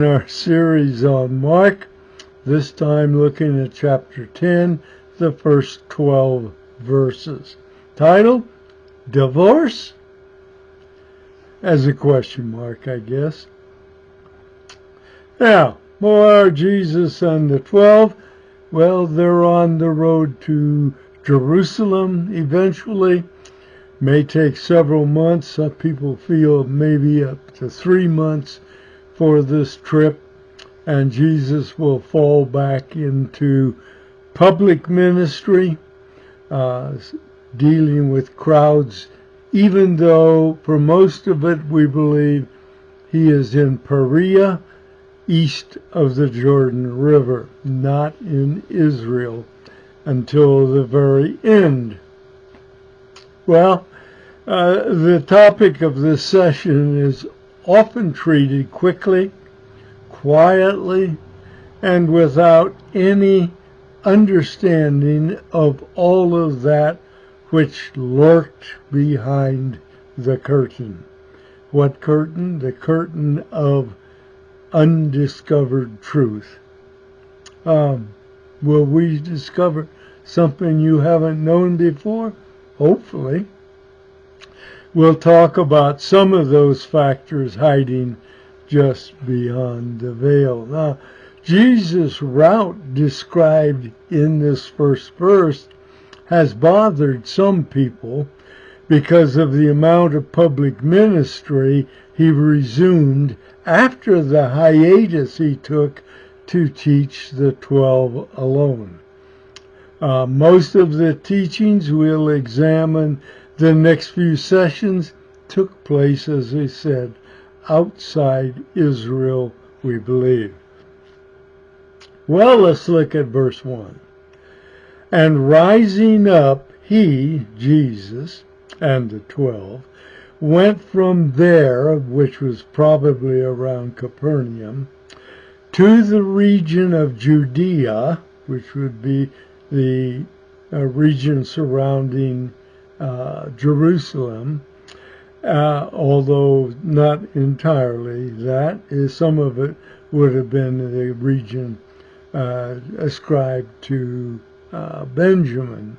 Our series on Mark, this time looking at chapter 10, the first 12 verses. Title, Divorce? As a question mark, I guess. Now, more Jesus and the 12. Well, they're on the road to Jerusalem eventually. May take several months. Some people feel maybe up to 3 months for this trip, and Jesus will fall back into public ministry, dealing with crowds, even though for most of it we believe he is in Perea, east of the Jordan River, not in Israel until the very end. Well, the topic of this session is often treated quickly, quietly, and without any understanding of all of that which lurked behind the curtain. What curtain? The curtain of undiscovered truth. Will we discover something you haven't known before? Hopefully. We'll talk about some of those factors hiding just beyond the veil. Now, Jesus' route described in this first verse has bothered some people because of the amount of public ministry he resumed after the hiatus he took to teach the 12 alone. Most of the teachings we'll examine the next few sessions took place, as I said, outside Israel, we believe. Well, let's look at verse 1. And rising up, he, Jesus, and the 12, went from there, which was probably around Capernaum, to the region of Judea, which would be the region surrounding Jerusalem, although not entirely. That is, some of it would have been the region ascribed to Benjamin.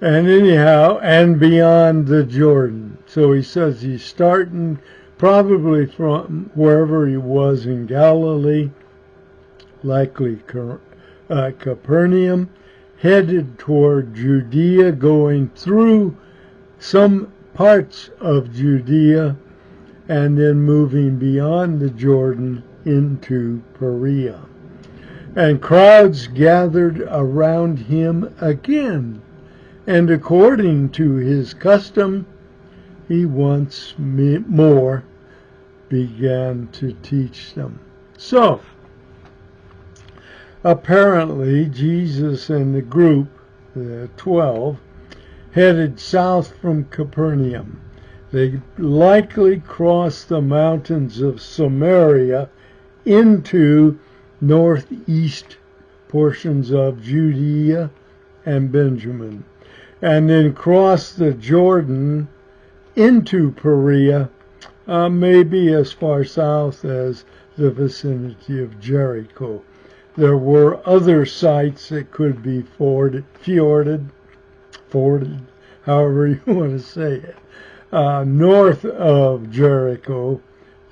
And anyhow, and beyond the Jordan. So he says he's starting probably from wherever he was in Galilee, likely Capernaum, headed toward Judea, going through some parts of Judea, and then moving beyond the Jordan into Perea. And crowds gathered around him again, and according to his custom, he once more began to teach them. So, apparently, Jesus and the group, the 12, headed south from Capernaum. They likely crossed the mountains of Samaria into northeast portions of Judea and Benjamin, and then crossed the Jordan into Perea, maybe as far south as the vicinity of Jericho. There were other sites that could be forded, however you want to say it. North of Jericho,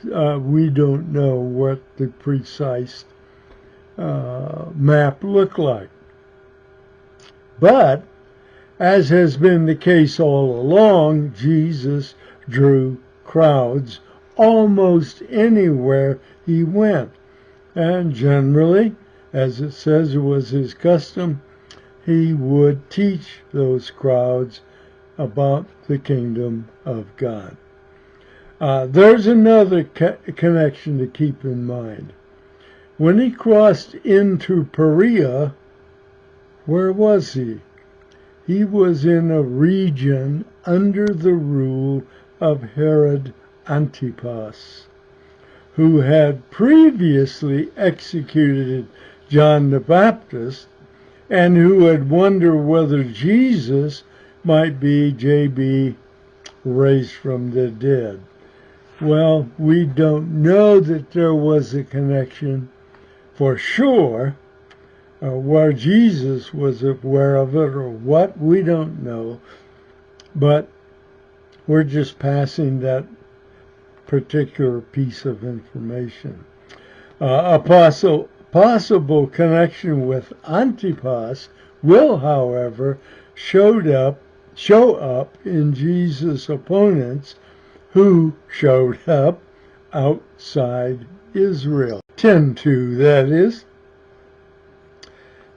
we don't know what the precise map looked like. But, as has been the case all along, Jesus drew crowds almost anywhere he went. And generally, as it says it was his custom, he would teach those crowds about the kingdom of God. There's another connection to keep in mind. When he crossed into Perea, where was he? He was in a region under the rule of Herod Antipas, who had previously executed John the Baptist, and who had wondered whether Jesus might be J.B. raised from the dead. Well, we don't know that there was a connection for sure. Where Jesus was aware of it or what, we don't know. But we're just passing that particular piece of information. A possible connection with Antipas will, however, show up in Jesus' opponents who showed up outside Israel. 10:2, that is.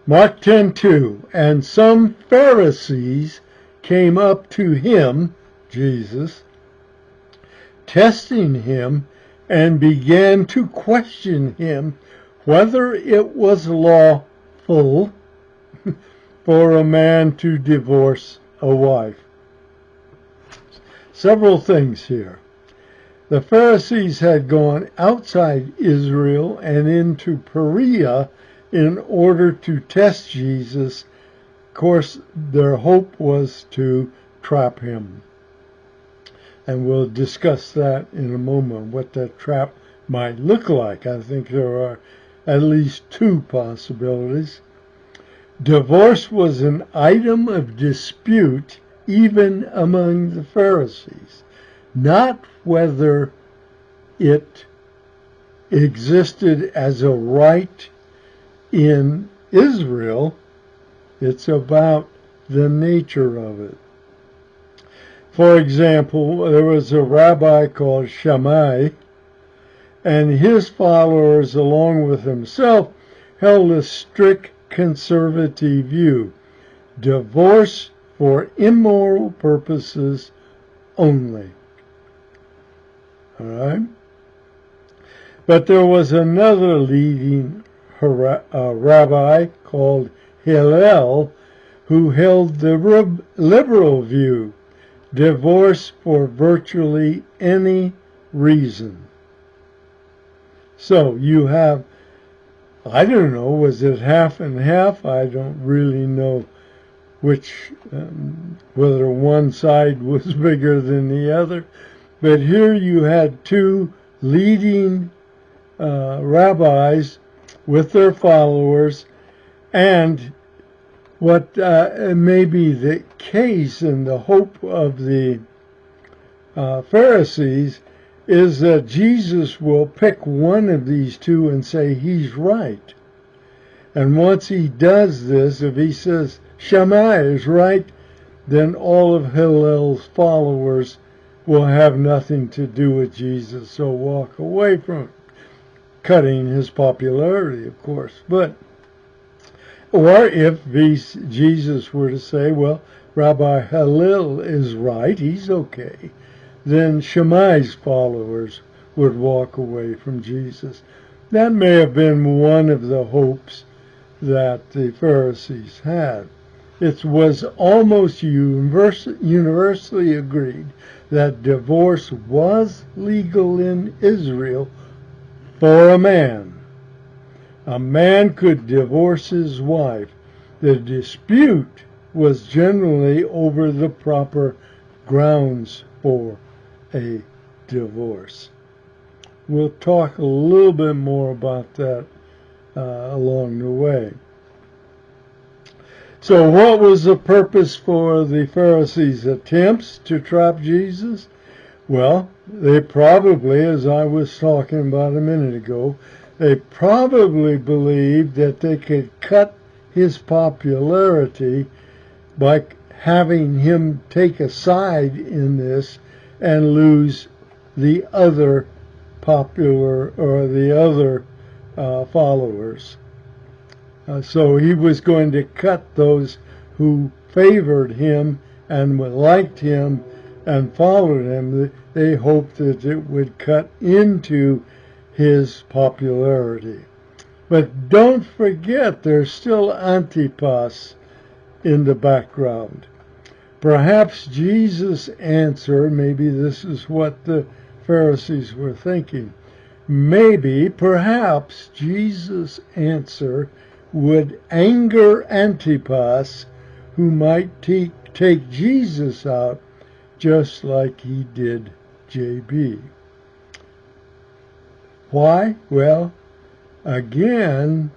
Mark 10:2, and some Pharisees came up to him, Jesus, testing him, and began to question him whether it was lawful for a man to divorce a wife. Several things here. The Pharisees had gone outside Israel and into Perea in order to test Jesus. Of course, their hope was to trap him. And we'll discuss that in a moment, what that trap might look like. I think there are at least two possibilities. Divorce was an item of dispute even among the Pharisees, not whether it existed as a right in Israel. It's about the nature of it. For example, there was a rabbi called Shammai, and his followers, along with himself, held a strict conservative view. Divorce for immoral purposes only. All right? But there was another leading rabbi called Hillel who held the liberal view. Divorce for virtually any reason. So you have, I don't know, was it half and half? I don't really know which, whether one side was bigger than the other. But here you had two leading rabbis with their followers, and what may be the case and the hope of the Pharisees is that Jesus will pick one of these two and say he's right. And once he does this, if he says Shammai is right, then all of Hillel's followers will have nothing to do with Jesus, so walk away from it, cutting his popularity, of course. But or if Jesus were to say, well, Rabbi Hillel is right, he's okay, then Shammai's followers would walk away from Jesus. That may have been one of the hopes that the Pharisees had. It was almost universally agreed that divorce was legal in Israel for a man. A man could divorce his wife. The dispute was generally over the proper grounds for a divorce. We'll talk a little bit more about that along the way. So what was the purpose for the Pharisees' attempts to trap Jesus? Well, they probably, as I was talking about a minute ago, they probably believed that they could cut his popularity by having him take a side in this and lose the other popular or the other followers. So he was going to cut those who favored him and liked him and followed him. They hoped that it would cut into his popularity. But don't forget, there's still Antipas in the background. Perhaps Jesus' answer, maybe this is what the Pharisees were thinking, perhaps Jesus' answer would anger Antipas, who might take Jesus out just like he did JB. Why? Well, again,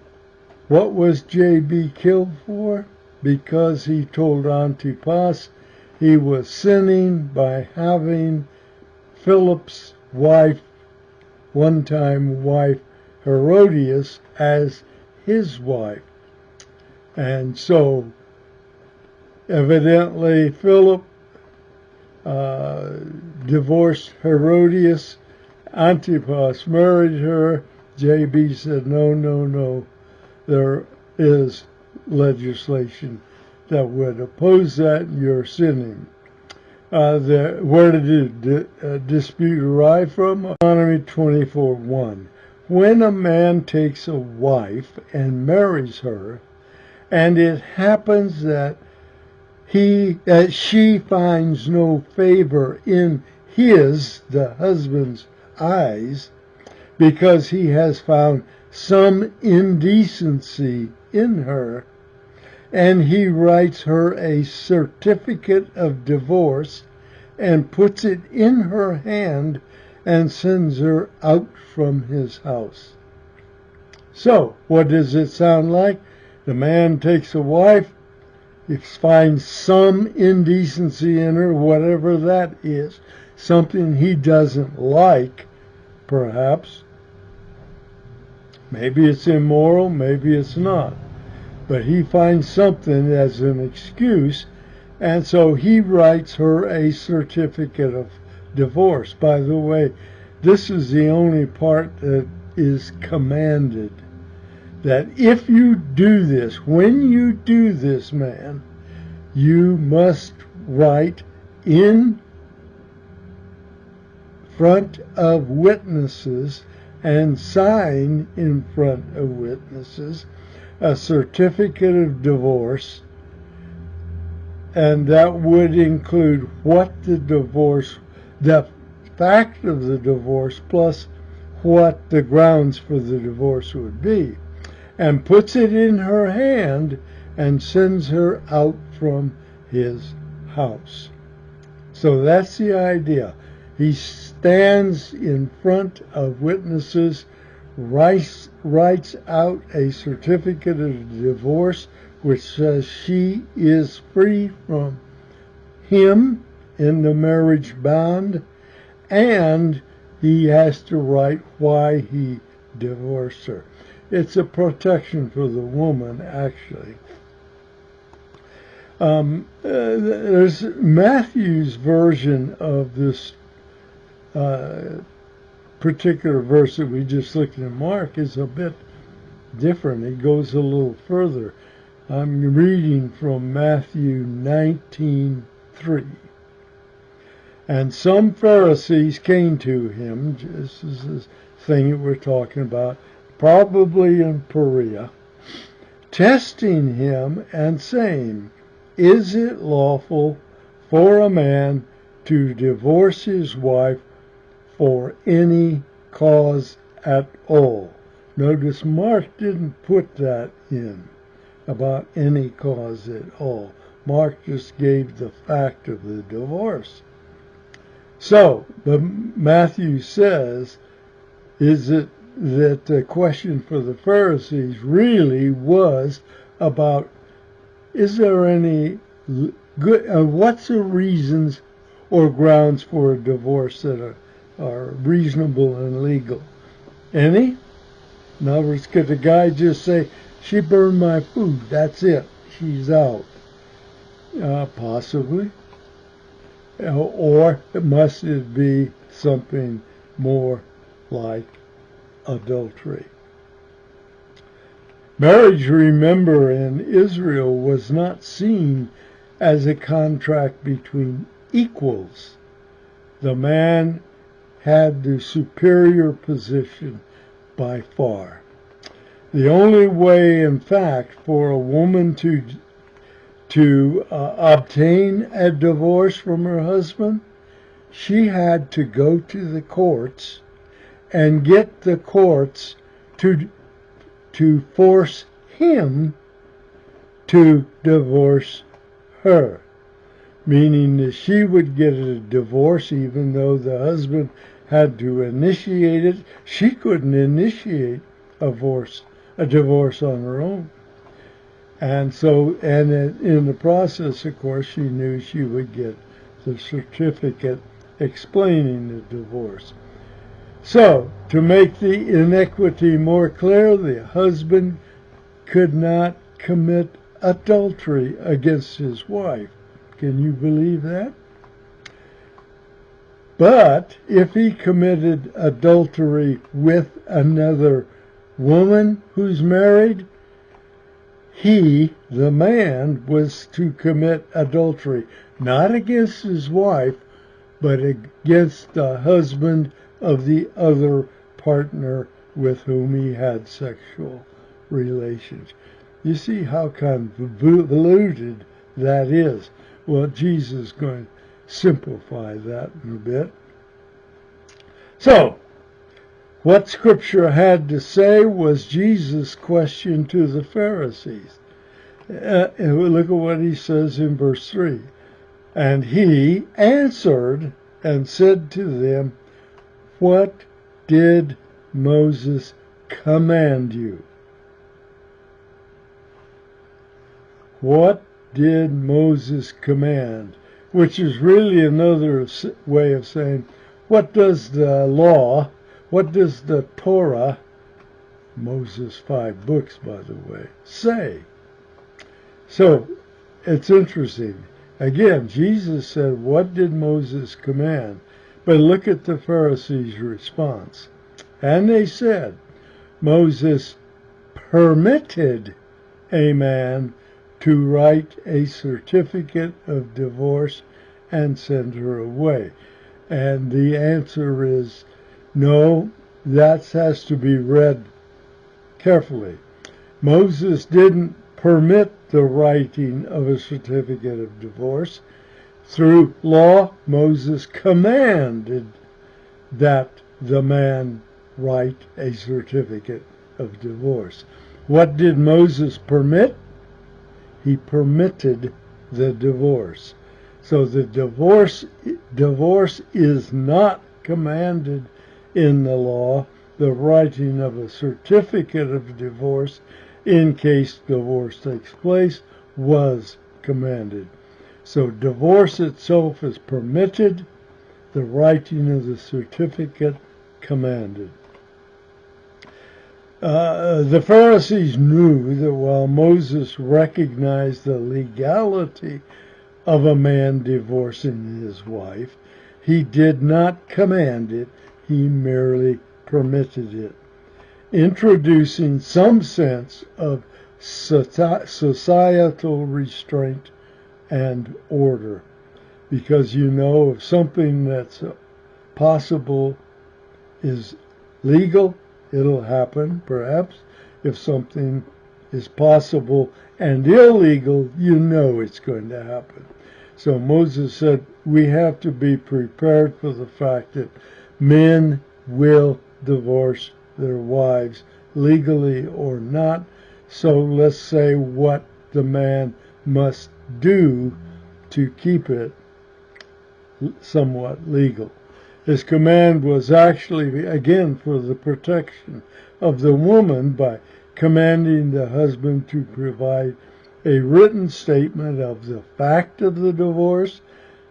what was J.B. killed for? Because he told Antipas he was sinning by having Philip's wife, one-time wife, Herodias, as his wife. And so, evidently, Philip divorced Herodias. Antipas married her. J.B. said, no, no, no. There is legislation that would oppose that. You're sinning. Where did the dispute arise from? Deuteronomy 24:1. When a man takes a wife and marries her, and it happens that she finds no favor in the husband's eyes, because he has found some indecency in her, and he writes her a certificate of divorce and puts it in her hand and sends her out from his house. So, what does it sound like? The man takes a wife, he finds some indecency in her, whatever that is, something he doesn't like, perhaps. Maybe it's immoral, maybe it's not. But he finds something as an excuse, and so he writes her a certificate of divorce. By the way, this is the only part that is commanded. That if you do this, when you do this, man, you must write in front of witnesses and sign in front of witnesses a certificate of divorce, and that would include what the fact of the divorce, plus what the grounds for the divorce would be, and puts it in her hand and sends her out from his house. So that's the idea. He stands in front of witnesses, writes out a certificate of divorce which says she is free from him in the marriage bond, and he has to write why he divorced her. It's a protection for the woman, actually. There's Matthew's version of this particular verse that we just looked at in Mark is a bit different. It goes a little further. I'm reading from Matthew 19:3. And some Pharisees came to him, this is the thing that we're talking about, probably in Perea, testing him and saying, is it lawful for a man to divorce his wife for any cause at all? Notice Mark didn't put that in about any cause at all. Mark just gave the fact of the divorce. So, but Matthew says, is it that the question for the Pharisees really was about, is there any good, what's the reasons or grounds for a divorce that are reasonable and legal? Any? In other words, could the guy just say, she burned my food, that's it, she's out? Possibly. Or must it be something more like adultery? Marriage, remember, in Israel was not seen as a contract between equals. The man had the superior position by far. The only way, in fact, for a woman to obtain a divorce from her husband, she had to go to the courts and get the courts to force him to divorce her, meaning that she would get a divorce even though the husband had to initiate it. She couldn't initiate a divorce on her own. And so, and in the process, of course, she knew she would get the certificate explaining the divorce. So, to make the inequity more clear, the husband could not commit adultery against his wife. Can you believe that? But if he committed adultery with another woman who's married, he, the man, was to commit adultery, not against his wife, but against the husband of the other partner with whom he had sexual relations. You see how convoluted that is. Well, Jesus is going to simplify that in a bit. So, what Scripture had to say was Jesus' question to the Pharisees. Look at what he says in verse 3. And he answered and said to them, what did Moses command you? What did Moses command? Which is really another way of saying, what does the law, what does the Torah, Moses' 5 books, by the way, say? So, it's interesting. Again, Jesus said, what did Moses command? But look at the Pharisees' response. And they said, Moses permitted a man to write a certificate of divorce and send her away. And the answer is, no, that has to be read carefully. Moses didn't permit the writing of a certificate of divorce. Through law, Moses commanded that the man write a certificate of divorce. What did Moses permit? He permitted the divorce. So the divorce is not commanded in the law. The writing of a certificate of divorce in case divorce takes place was commanded. So divorce itself is permitted, the writing of the certificate commanded. The Pharisees knew that while Moses recognized the legality of a man divorcing his wife, he did not command it, he merely permitted it, introducing some sense of societal restraint and order. Because you know, if something that's possible is legal, it'll happen, perhaps. If something is possible and illegal, you know it's going to happen. So Moses said, we have to be prepared for the fact that men will divorce their wives, legally or not. So let's say what the man must do to keep it somewhat legal. His command was actually, again, for the protection of the woman by commanding the husband to provide a written statement of the fact of the divorce,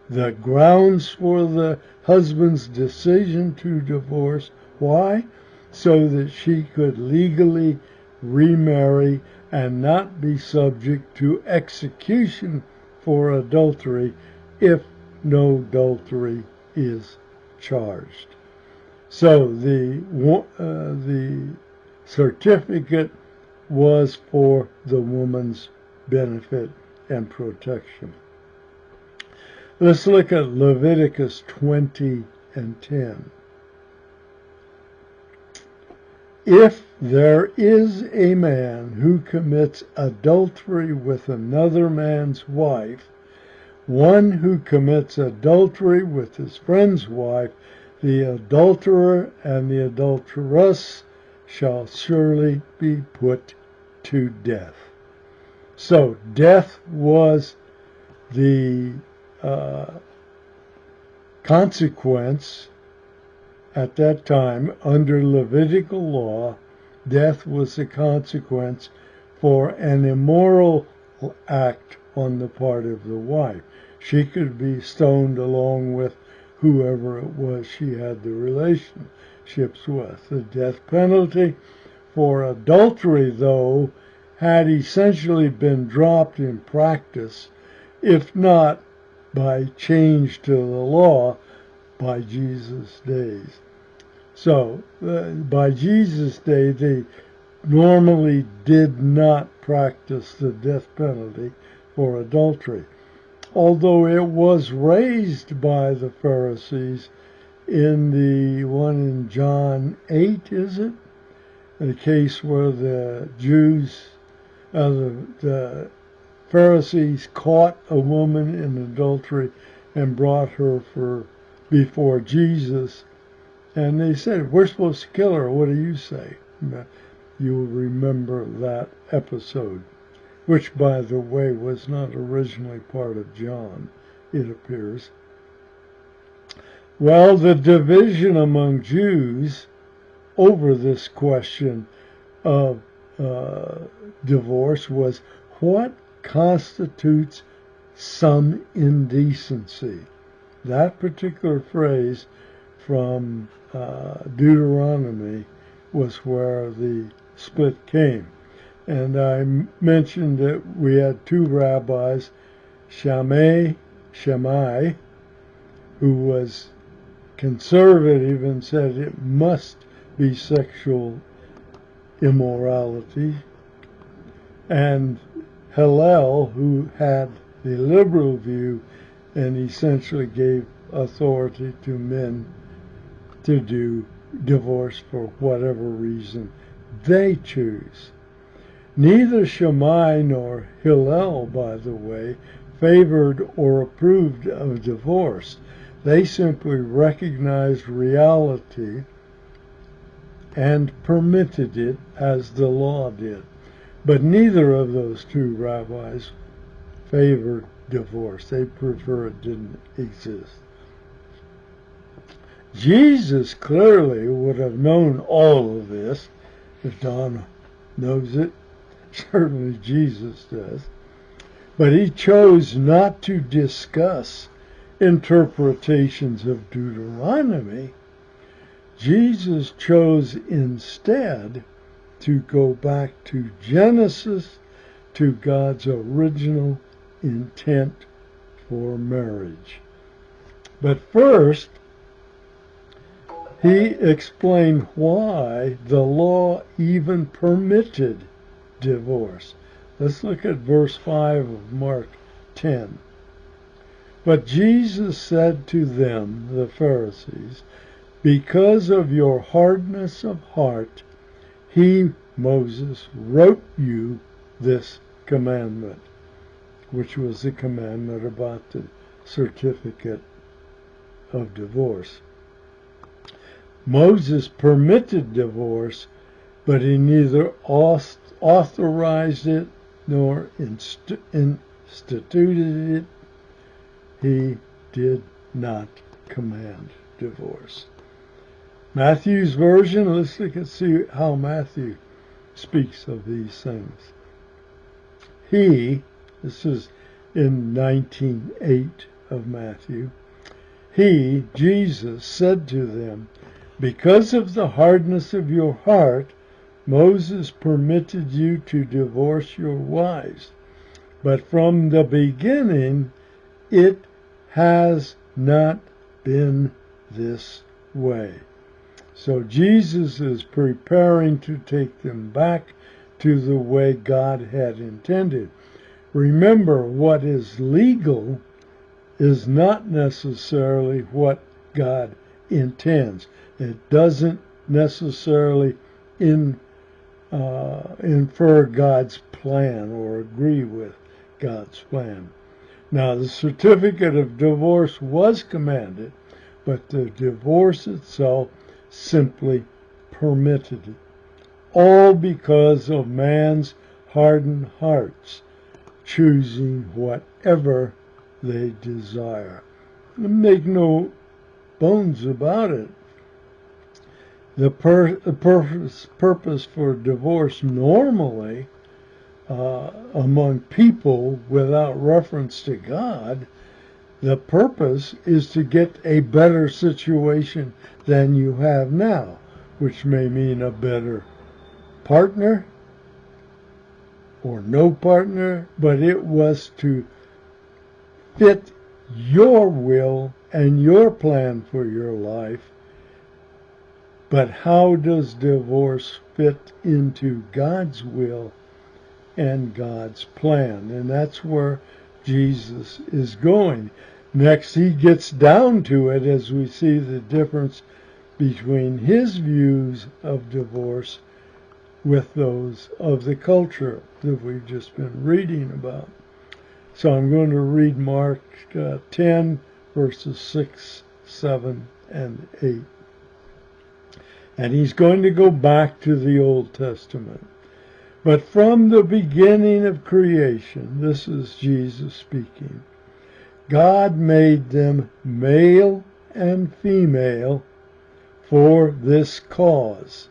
the grounds for the husband's decision to divorce. Why? So that she could legally remarry and not be subject to execution for adultery if no adultery is charged. So the certificate was for the woman's benefit and protection. Let's look at Leviticus 20 and 10. If there is a man who commits adultery with another man's wife, one who commits adultery with his friend's wife, the adulterer and the adulteress shall surely be put to death. So death was the consequence At that time, under Levitical law, death was the consequence for an immoral act on the part of the wife. She could be stoned along with whoever it was she had the relationships with. The death penalty for adultery, though, had essentially been dropped in practice, if not by change to the law, by Jesus' days. So, by Jesus' day, they normally did not practice the death penalty for adultery, although it was raised by the Pharisees in the one in John 8, is it? The case where the Jews, the Pharisees caught a woman in adultery and brought her before Jesus, and they said, "We're supposed to kill her. What do you say?" You will remember that episode, which, by the way, was not originally part of John, it appears. Well, the division among Jews over this question of divorce was what constitutes some indecency. That particular phrase from Deuteronomy was where the split came. And I mentioned that we had two rabbis, Shammai, who was conservative and said it must be sexual immorality, and Hillel, who had the liberal view and essentially gave authority to men to do divorce for whatever reason they choose. Neither Shammai nor Hillel, by the way, favored or approved of divorce. They simply recognized reality and permitted it as the law did. But neither of those two rabbis favored divorce. They prefer it didn't exist. Jesus clearly would have known all of this, if Donna knows it. Certainly Jesus does. But he chose not to discuss interpretations of Deuteronomy. Jesus chose instead to go back to Genesis, to God's original intent for marriage. But first, he explained why the law even permitted divorce. Let's look at verse 5 of Mark 10. But Jesus said to them, the Pharisees, because of your hardness of heart, he, Moses, wrote you this commandment, which was the commandment about the certificate of divorce. Moses permitted divorce, but he neither authorized it nor instituted it. He did not command divorce. Matthew's version, let's look and see how Matthew speaks of these things. He, this is in 19:8 of Matthew, he, Jesus, said to them, because of the hardness of your heart, Moses permitted you to divorce your wives. But from the beginning, it has not been this way. So Jesus is preparing to take them back to the way God had intended. Remember, what is legal is not necessarily what God intends. It doesn't necessarily infer God's plan or agree with God's plan. Now, the certificate of divorce was commanded, but the divorce itself simply permitted it. All because of man's hardened hearts, choosing whatever they desire. Make no bones about it. The purpose for divorce normally among people without reference to God, the purpose is to get a better situation than you have now, which may mean a better partner or no partner, but it was to fit your will and your plan for your life. But how does divorce fit into God's will and God's plan? And that's where Jesus is going. Next, he gets down to it as we see the difference between his views of divorce with those of the culture that we've just been reading about. So I'm going to read Mark 10, verses 6, 7, and 8. And he's going to go back to the Old Testament. But from the beginning of creation, this is Jesus speaking, God made them male and female for this cause.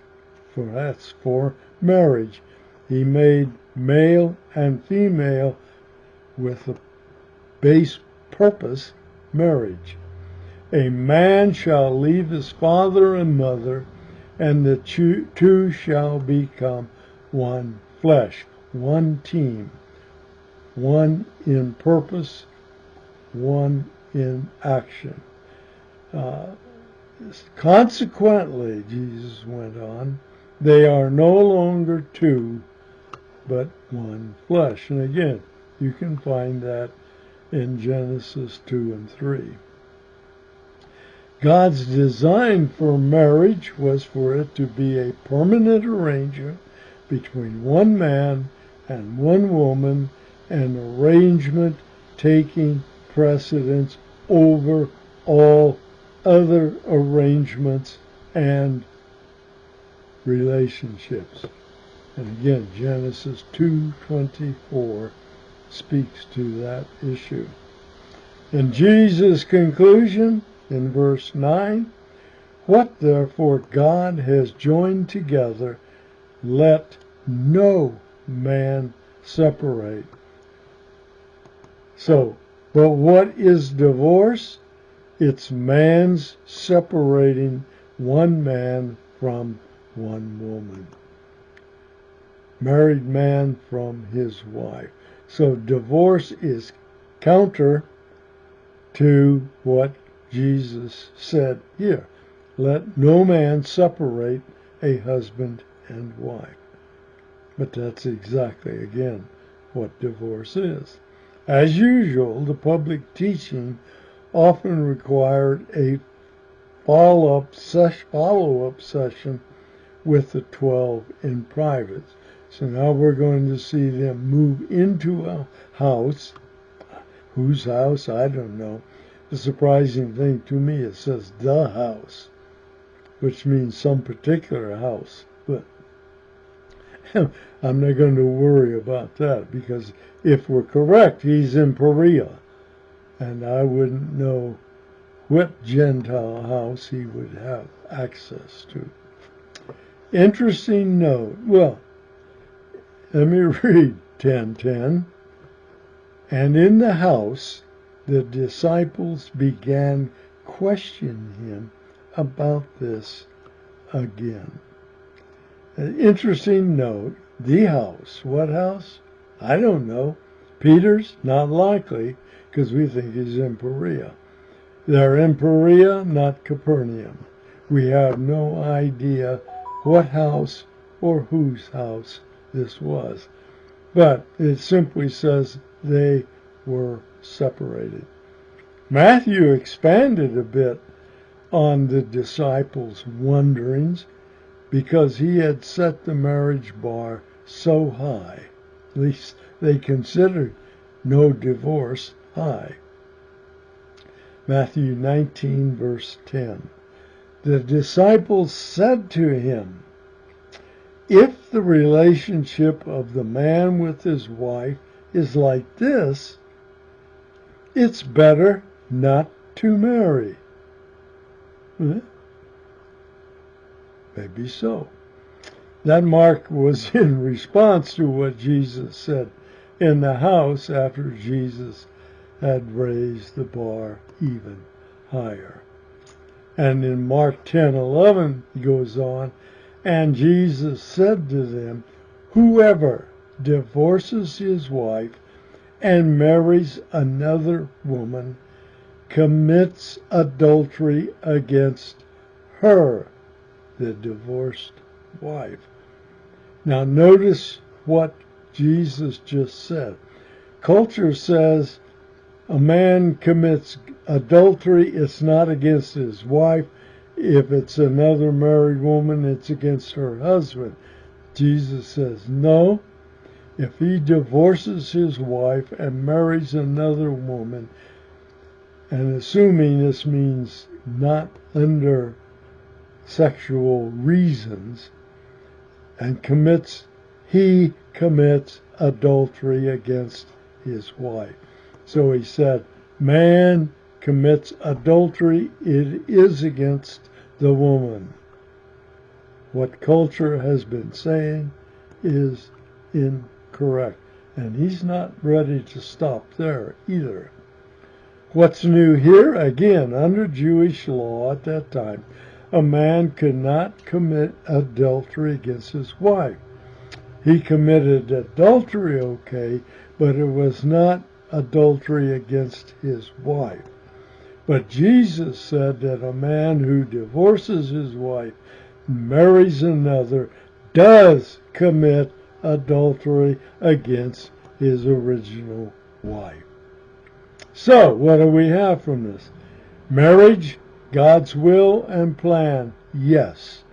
For that's for marriage. He made male and female with the base purpose, marriage. A man shall leave his father and mother, and the two shall become one flesh, one team, one in purpose, one in action. Consequently, Jesus went on, they are no longer two, but one flesh. And again, you can find that in Genesis 2 and 3. God's design for marriage was for it to be a permanent arrangement between one man and one woman, an arrangement taking precedence over all other arrangements and relationships. And again, Genesis 2:24 speaks to that issue. In Jesus' conclusion, in verse 9, what therefore God has joined together, let no man separate. So, but what is divorce? It's man's separating one man from one woman. Married man from his wife. So divorce is counter to what Jesus said here. Let no man separate a husband and wife. But that's exactly, again, what divorce is. As usual, the public teaching often required a follow-up session with the 12 in private. So now we're going to see them move into a house. Whose house? I don't know. The surprising thing to me, it says the house, which means some particular house. But I'm not going to worry about that, because if we're correct, he's in Perea. And I wouldn't know what Gentile house he would have access to. Interesting note. Well, let me read 10:10. And in the house, the disciples began questioning him about this again. An interesting note. The house. What house? I don't know. Peter's? Not likely, because we think he's in Perea. They're in Perea, not Capernaum. We have no idea what house or whose house this was. But it simply says they were separated. Matthew expanded a bit on the disciples' wonderings because he had set the marriage bar so high. At least they considered no divorce high. Matthew 19, verse 10. The disciples said to him, if the relationship of the man with his wife is like this, it's better not to marry. Maybe so. That mark was in response to what Jesus said in the house after Jesus had raised the bar even higher. And in Mark 10:11, he goes on, and Jesus said to them, whoever divorces his wife and marries another woman commits adultery against her, the divorced wife. Now notice what Jesus just said. Culture says a man commits adultery, it's not against his wife. If it's another married woman, it's against her husband. Jesus says, no. If he divorces his wife and marries another woman, and assuming this means not under sexual reasons, and he commits adultery against his wife. So he said, man commits adultery, it is against the woman. What culture has been saying is incorrect. And he's not ready to stop there either. What's new here? Again, under Jewish law at that time, a man could not commit adultery against his wife. He committed adultery, okay, but it was not adultery against his wife. But Jesus said that a man who divorces his wife, marries another, does commit adultery against his original wife. So, what do we have from this? Marriage, God's will and plan, yes.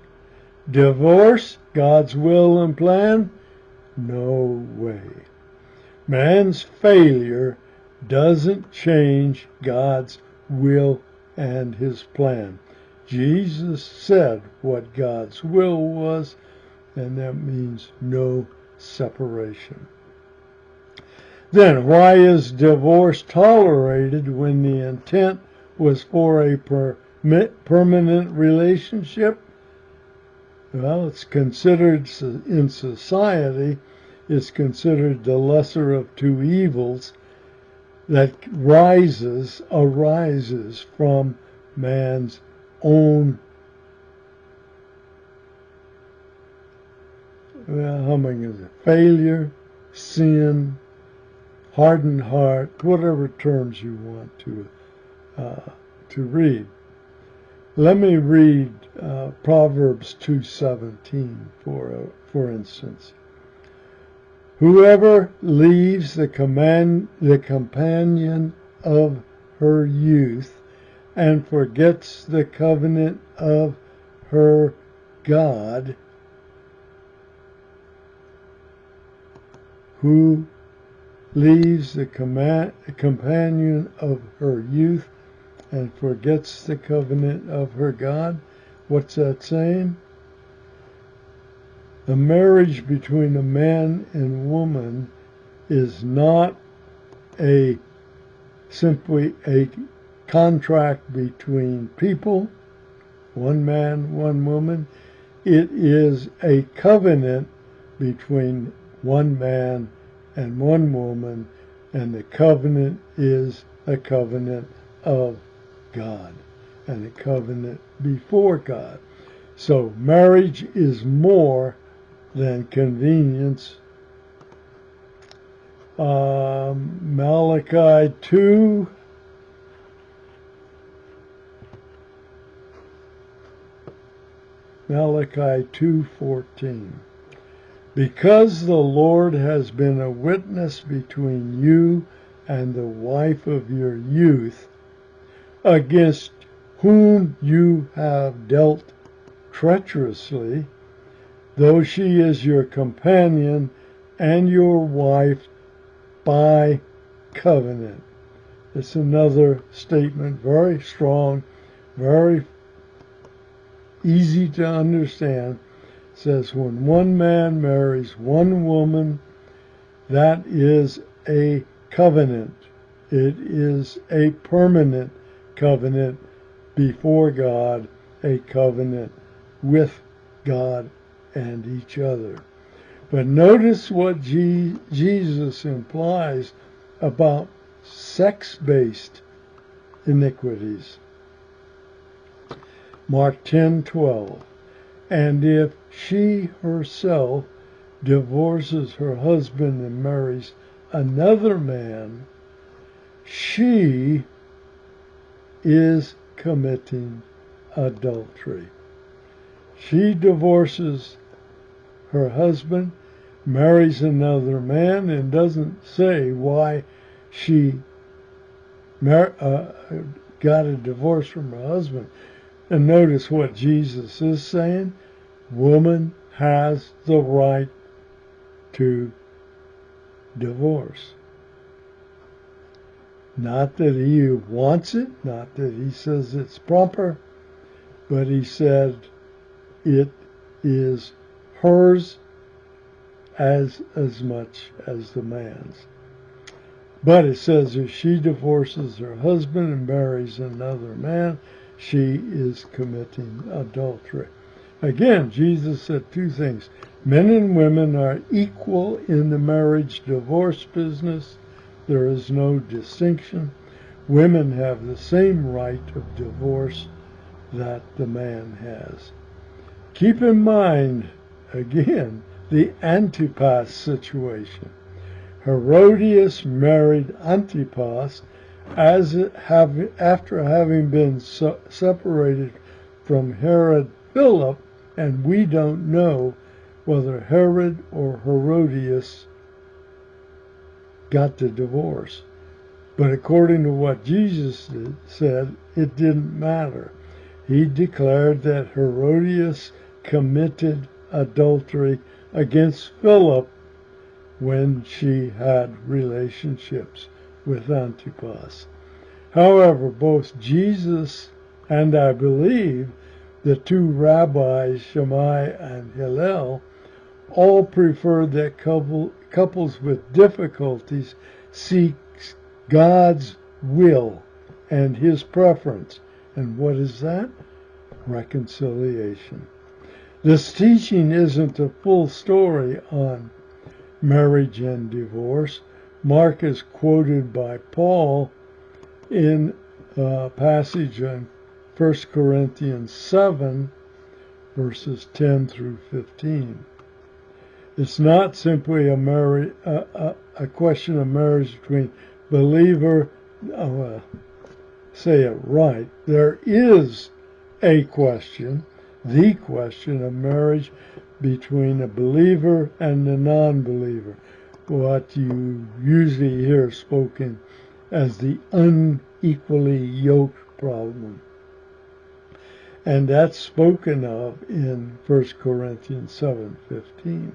Divorce, God's will and plan, no way. Man's failure doesn't change God's will and his plan. Jesus said what God's will was, and that means no separation. Then, why is divorce tolerated when the intent was for a permanent relationship? Well, it's considered in society, it's considered the lesser of two evils that arises from man's own failure, sin, hardened heart, whatever terms you want to read. Let me read Proverbs 2:17 for instance. Whoever leaves the companion of her youth and forgets the covenant of her God, who leaves the companion of her youth and forgets the covenant of her God. What's that saying? The marriage between a man and woman is not simply a contract between people, one man, one woman. It is a covenant between one man and one woman, and the covenant is a covenant of God and a covenant before God. So marriage is more than convenience. Malachi 2. Malachi 2:14. Because the Lord has been a witness between you and the wife of your youth, against whom you have dealt treacherously, though she is your companion and your wife by covenant. It's another statement, very strong, very easy to understand. It says when one man marries one woman, that is a covenant. It is a permanent covenant before God, a covenant with God and each other. But notice what Jesus implies about sex-based iniquities. Mark 10:12. And if she herself divorces her husband and marries another man, she is committing adultery. She divorces her husband, marries another man, and doesn't say why she got a divorce from her husband. And notice what Jesus is saying. Woman has the right to divorce. Not that he wants it, not that he says it's proper, but he said it is hers as much as the man's. But it says if she divorces her husband and marries another man, she is committing adultery. Again, Jesus said two things. Men and women are equal in the marriage divorce business. There is no distinction. Women have the same right of divorce that the man has. Keep in mind, again, the Antipas situation. Herodias married Antipas after having been separated from Herod Philip, and we don't know whether Herod or Herodias got the divorce. But according to what Jesus said, it didn't matter. He declared that Herodias committed adultery against Philip when she had relationships with Antipas. However, both Jesus and I believe the two rabbis, Shammai and Hillel, all preferred that couples with difficulties seek God's will and his preference. And what is that? Reconciliation. This teaching isn't a full story on marriage and divorce. Mark is quoted by Paul in a passage in 1 Corinthians 7, verses 10 through 15. It's not simply a question of marriage between believer, say it right. There is a question, the question of marriage between a believer and a non-believer, what you usually hear spoken as the unequally yoked problem. And that's spoken of in 1 Corinthians 7:15.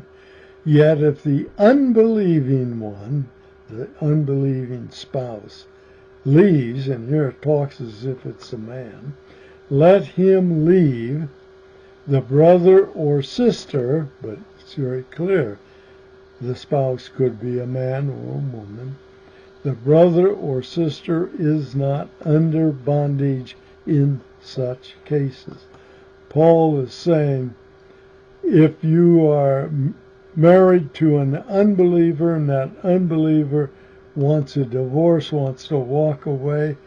Yet if the unbelieving one, the unbelieving spouse, leaves, and here it talks as if it's a man, let him leave the brother or sister, but it's very clear, the spouse could be a man or a woman. The brother or sister is not under bondage in such cases. Paul is saying, if you are married to an unbeliever and that unbeliever wants a divorce, wants to walk away,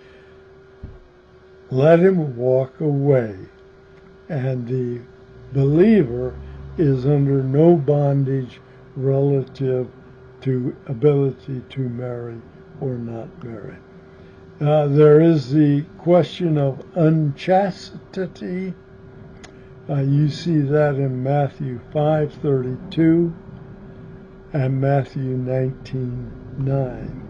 let him walk away. And the believer is under no bondage relative to ability to marry or not marry. There is the question of unchastity. You see that in Matthew 5:32 and Matthew 19:9.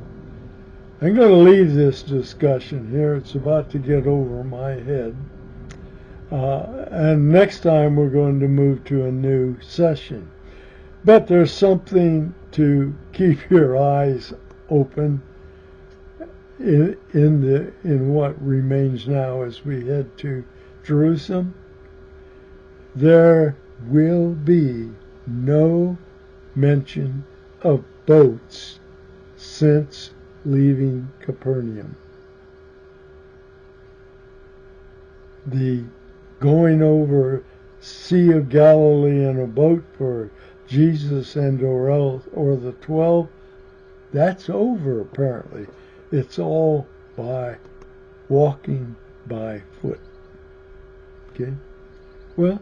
I'm going to leave this discussion here. It's about to get over my head. And next time we're going to move to a new session. But there's something to keep your eyes open in what remains now as we head to Jerusalem. There will be no mention of boats since leaving Capernaum. The going over Sea of Galilee in a boat for Jesus and or the 12, that's over apparently. It's all walking by foot. Okay? Well,